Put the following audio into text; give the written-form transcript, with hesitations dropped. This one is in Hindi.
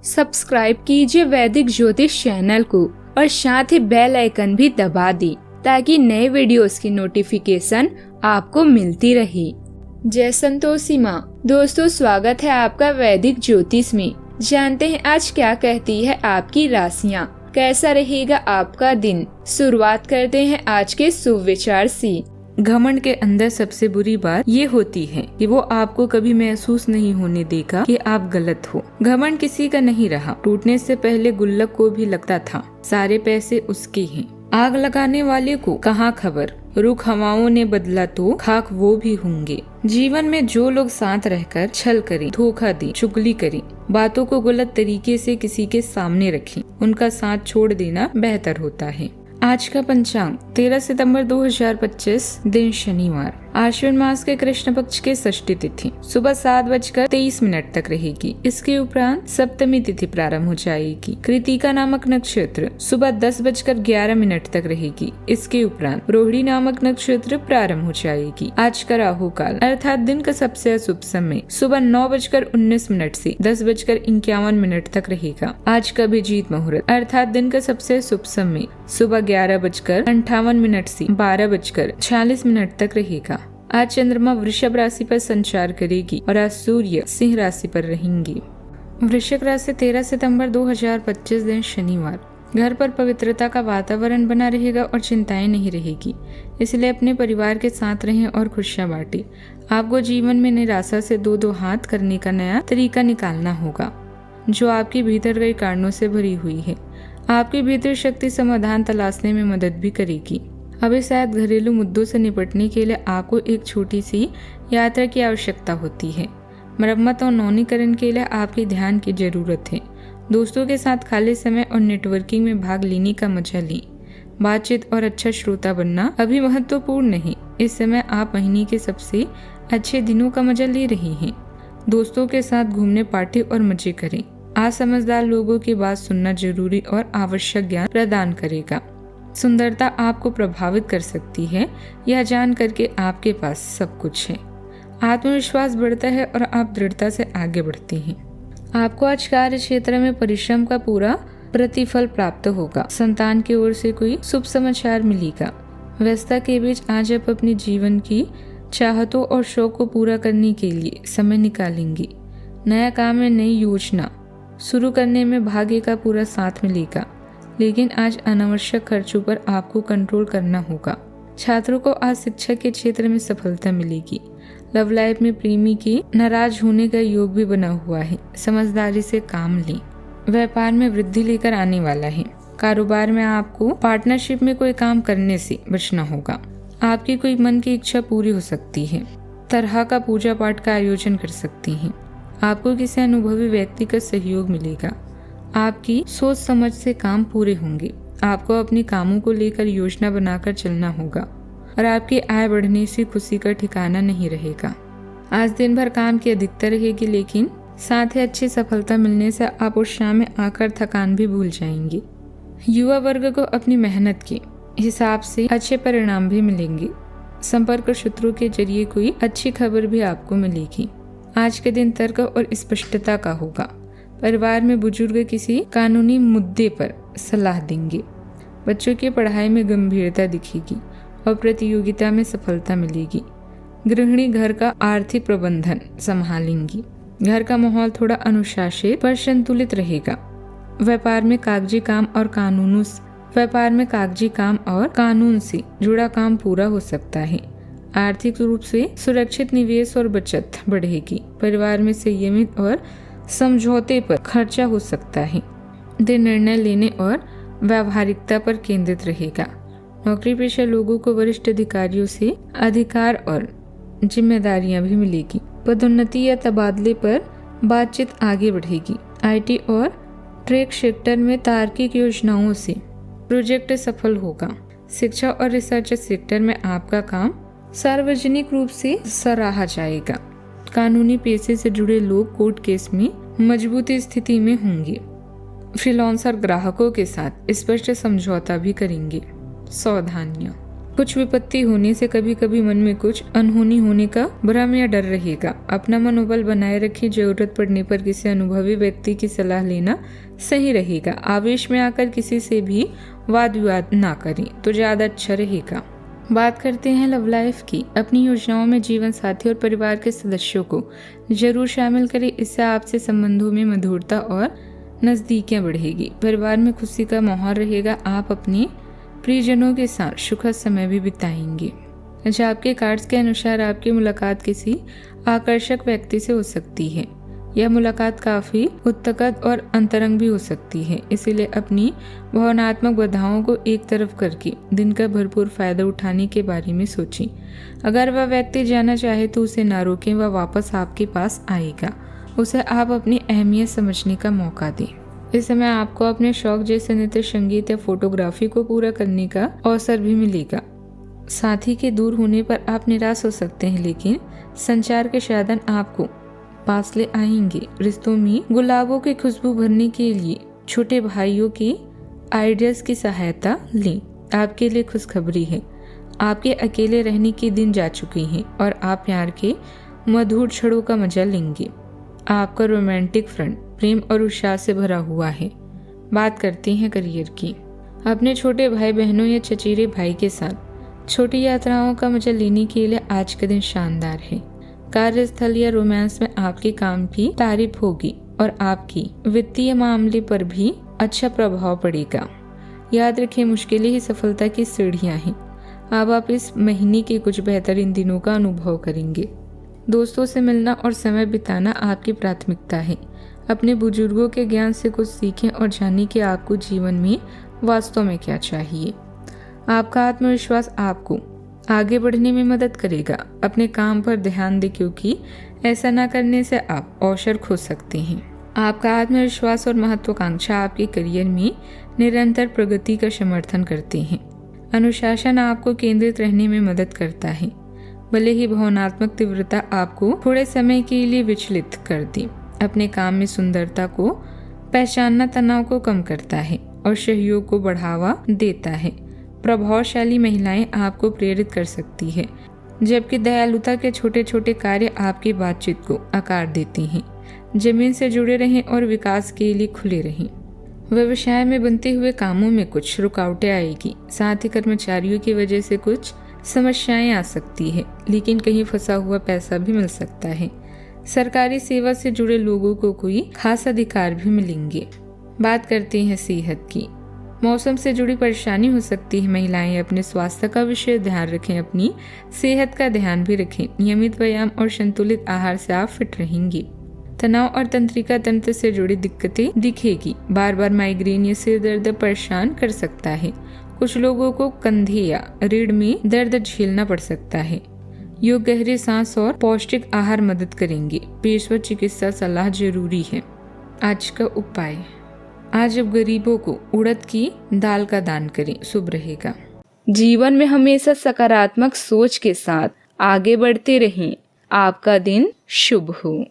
सब्सक्राइब कीजिए वैदिक ज्योतिष चैनल को और साथ ही बेल आइकन भी दबा दी ताकि नए वीडियोस की नोटिफिकेशन आपको मिलती रहे। जय संतोषी माँ। दोस्तों, स्वागत है आपका वैदिक ज्योतिष में। जानते हैं आज क्या कहती है आपकी राशियाँ, कैसा रहेगा आपका दिन। शुरुआत करते हैं आज के शुभ विचार से। घमंड के अंदर सबसे बुरी बात ये होती है कि वो आपको कभी महसूस नहीं होने देगा कि आप गलत हो। घमंड किसी का नहीं रहा। टूटने से पहले गुल्लक को भी लगता था सारे पैसे उसके हैं। आग लगाने वाले को कहाँ खबर, रुख हवाओं ने बदला तो खाक वो भी होंगे। जीवन में जो लोग साथ रहकर छल करें, धोखा दें, चुगली करें, बातों को गलत तरीके से किसी के सामने रखें, उनका साथ छोड़ देना बेहतर होता है। आज का पंचांग 13 सितंबर 2025, दिन शनिवार। आश्विन मास के कृष्ण पक्ष के षष्ठी तिथि सुबह 7:23 तक रहेगी। इसके उपरांत सप्तमी तिथि प्रारंभ हो जाएगी। कृतिका नामक नक्षत्र सुबह 10:11 तक रहेगी। इसके उपरांत रोहिणी नामक नक्षत्र प्रारंभ हो जाएगी। आज का राहु काल अर्थात दिन का सबसे अशुभ समय सुबह 9:19 से 10:51 तक रहेगा। आज का अभिजीत मुहूर्त अर्थात दिन का सबसे शुभ समय सुबह 11:58 से 12:46 तक रहेगा। आज चंद्रमा वृषभ राशि पर संचार करेगी और आज सूर्य सिंह राशि पर रहेंगे। वृश्चिक राशि 13 सितंबर 2025, दिन शनिवार। घर पर पवित्रता का वातावरण बना रहेगा और चिंताएं नहीं रहेगी, इसलिए अपने परिवार के साथ रहें और खुशियां बांटें। आपको जीवन में निराशा से दो हाथ करने का नया तरीका निकालना होगा जो आपके भीतर कई कारणों से भरी हुई है। आपकी भीतर शक्ति समाधान तलाशने में मदद भी करेगी। अभी शायद घरेलू मुद्दों से निपटने के लिए आपको एक छोटी सी यात्रा की आवश्यकता होती है। मरम्मत और नवीनीकरण के लिए आपके ध्यान की जरूरत है। दोस्तों के साथ खाली समय और नेटवर्किंग में भाग लेने का मजा लें। बातचीत और अच्छा श्रोता बनना अभी महत्वपूर्ण है। इस समय आप महीने के सबसे अच्छे दिनों का मजा ले रहे हैं। दोस्तों के साथ घूमने, पार्टी और मजे करें। आज समझदार लोगों की बात सुनना जरूरी और आवश्यक ज्ञान प्रदान करेगा। सुंदरता आपको प्रभावित कर सकती है, यह जान करके आपके पास सब कुछ है। आत्मविश्वास बढ़ता है और आप दृढ़ता से आगे बढ़ते हैं। आपको आज कार्य क्षेत्र में परिश्रम का पूरा प्रतिफल प्राप्त होगा। संतान की ओर से कोई शुभ समाचार मिलेगा। व्यस्तता के बीच आज आप अपने जीवन की चाहतों और शौक को पूरा करने के लिए समय निकालेंगे। नया काम में नई योजना शुरू करने में भाग्य का पूरा साथ मिलेगा, लेकिन आज अनावश्यक खर्चों पर आपको कंट्रोल करना होगा। छात्रों को आज शिक्षा के क्षेत्र में सफलता मिलेगी। लव लाइफ में प्रेमी के नाराज होने का योग भी बना हुआ है। समझदारी से काम लें। व्यापार में वृद्धि लेकर आने वाला है। कारोबार में आपको पार्टनरशिप में कोई काम करने से बचना होगा। आपकी कोई मन की इच्छा पूरी हो सकती है। तरह का पूजा पाठ का आयोजन कर सकती हैं। आपको किसी अनुभवी व्यक्ति का सहयोग मिलेगा। आपकी सोच समझ से काम पूरे होंगे। आपको अपने कामों को लेकर योजना बनाकर चलना होगा और आपकी आय बढ़ने से खुशी का ठिकाना नहीं रहेगा। आज दिन भर काम की अधिकता रहेगी, लेकिन साथ ही अच्छी सफलता मिलने से आप उस शाम में आकर थकान भी भूल जाएंगे। युवा वर्ग को अपनी मेहनत के हिसाब से अच्छे परिणाम भी मिलेंगे। संपर्क सूत्रों के जरिए कोई अच्छी खबर भी आपको मिलेगी। आज के दिन तर्क और स्पष्टता का होगा। परिवार में बुजुर्ग किसी कानूनी मुद्दे पर सलाह देंगे। बच्चों की पढ़ाई में गंभीरता दिखेगी और प्रतियोगिता में सफलता मिलेगी। गृहिणी घर का आर्थिक प्रबंधन संभालेंगी। घर का माहौल थोड़ा अनुशासित पर संतुलित रहेगा। व्यापार में कागजी काम और कानून से जुड़ा काम पूरा हो सकता है। आर्थिक रूप से सुरक्षित निवेश और बचत बढ़ेगी। परिवार में संयमित और समझौते पर खर्चा हो सकता है। दिन निर्णय लेने और व्यावहारिकता पर केंद्रित रहेगा। नौकरी पेशा लोगों को वरिष्ठ अधिकारियों से अधिकार और जिम्मेदारियां भी मिलेगी। पदोन्नति या तबादले पर बातचीत आगे बढ़ेगी। आईटी और ट्रेक सेक्टर में तार्किक योजनाओं से प्रोजेक्ट सफल होगा। शिक्षा और रिसर्च सेक्टर में आपका काम सार्वजनिक रूप से सराहा जाएगा। कानूनी पेशे से जुड़े लोग कोर्ट केस में मजबूती स्थिति में होंगे। फ्रीलांसर ग्राहकों के साथ स्पष्ट समझौता भी करेंगे। सावधानियां। कुछ विपत्ति होने से कभी कभी मन में कुछ अनहोनी होने का भ्रम या डर रहेगा। अपना मनोबल बनाए रखें। जरूरत पड़ने पर किसी अनुभवी व्यक्ति की सलाह लेना सही रहेगा। आवेश में आकर किसी से भी वाद विवाद ना करें तो ज्यादा अच्छा रहेगा। बात करते हैं लव लाइफ की। अपनी योजनाओं में जीवन साथी और परिवार के सदस्यों को जरूर शामिल करें। इससे आपसे संबंधों में मधुरता और नजदीकियां बढ़ेगी। परिवार में खुशी का माहौल रहेगा। आप अपने प्रियजनों के साथ सुखद समय भी बिताएंगे। अच्छा, आपके कार्ड्स के अनुसार आपकी मुलाकात किसी आकर्षक व्यक्ति से हो सकती है। यह मुलाकात काफी उत्कट और अंतरंग भी हो सकती है, इसीलिए अपनी भावनात्मक बाधाओं को एक तरफ करके दिन का भरपूर फायदा उठाने के बारे में सोचें। अगर वह व्यक्ति जाना चाहे तो उसे ना रोकें, वह वापस आपके पास आएगा। उसे आप अपनी अहमियत समझने का मौका दें। इस समय आपको अपने शौक जैसे नृत्य, संगीत या फोटोग्राफी को पूरा करने का अवसर भी मिलेगा। साथी के दूर होने पर आप निराश हो सकते हैं, लेकिन संचार के साधन आपको पास ले आएंगे। रिश्तों में गुलाबों की खुशबू भरने के लिए छोटे भाइयों के आइडियाज की सहायता लें। आपके लिए खुशखबरी है, आपके अकेले रहने के दिन जा चुके हैं और आप प्यार के मधुर क्षणों का मजा लेंगे। आपका रोमांटिक फ्रंट प्रेम और उत्साह से भरा हुआ है। बात करते हैं करियर की। अपने छोटे भाई बहनों या चचेरे भाई के साथ छोटी यात्राओं का मजा लेने के लिए आज का दिन शानदार है। कार्यस्थल या रोमांस में आपके काम की तारीफ होगी और आपकी वित्तीय मामले पर भी अच्छा प्रभाव पड़ेगा। याद रखें, मुश्किलें ही सफलता की सीढ़ियां हैं। अब आप इस महीने के कुछ बेहतरीन दिनों का अनुभव करेंगे। दोस्तों से मिलना और समय बिताना आपकी प्राथमिकता है। अपने बुजुर्गों के ज्ञान से कुछ सीखें और जानें कि आपको जीवन में वास्तव में क्या चाहिए। आपका आत्मविश्वास आपको आगे बढ़ने में मदद करेगा। अपने काम पर ध्यान दें, क्योंकि ऐसा न करने से आप अवसर खो सकते हैं। आपका आत्मविश्वास और महत्वाकांक्षा आपके करियर में निरंतर प्रगति का समर्थन करते हैं। अनुशासन आपको केंद्रित रहने में मदद करता है, भले ही भावनात्मक तीव्रता आपको थोड़े समय के लिए विचलित कर दे। अपने काम में सुंदरता को पहचानना तनाव को कम करता है और सहयोग को बढ़ावा देता है। प्रभावशाली महिलाएं आपको प्रेरित कर सकती है, जबकि दयालुता के छोटे छोटे कार्य आपकी बातचीत को आकार देते हैं। जमीन से जुड़े रहें और विकास के लिए खुले रहें। व्यवसाय में बनते हुए कामों में कुछ रुकावटें आएगी। साथ ही कर्मचारियों की वजह से कुछ समस्याएं आ सकती है, लेकिन कहीं फंसा हुआ पैसा भी मिल सकता है। सरकारी सेवा से जुड़े लोगों को कोई खास अधिकार भी मिलेंगे। बात करते हैं सेहत की। मौसम से जुड़ी परेशानी हो सकती है। महिलाएं अपने स्वास्थ्य का विशेष ध्यान रखें। अपनी सेहत का ध्यान भी रखें। नियमित व्यायाम और संतुलित आहार से आप फिट रहेंगे। तनाव और तंत्रिका तंत्र से जुड़ी दिक्कतें दिखेगी। बार बार माइग्रेन या सिर दर्द परेशान कर सकता है। कुछ लोगों को कंधे या रीढ़ में दर्द झेलना पड़ सकता है। योग, गहरी सांस और पौष्टिक आहार मदद करेंगे। पेशेवर चिकित्सा सलाह जरूरी है। आज का उपाय, आज अब गरीबों को उड़द की दाल का दान करें, शुभ रहेगा। जीवन में हमेशा सकारात्मक सोच के साथ आगे बढ़ते रहें। आपका दिन शुभ हो।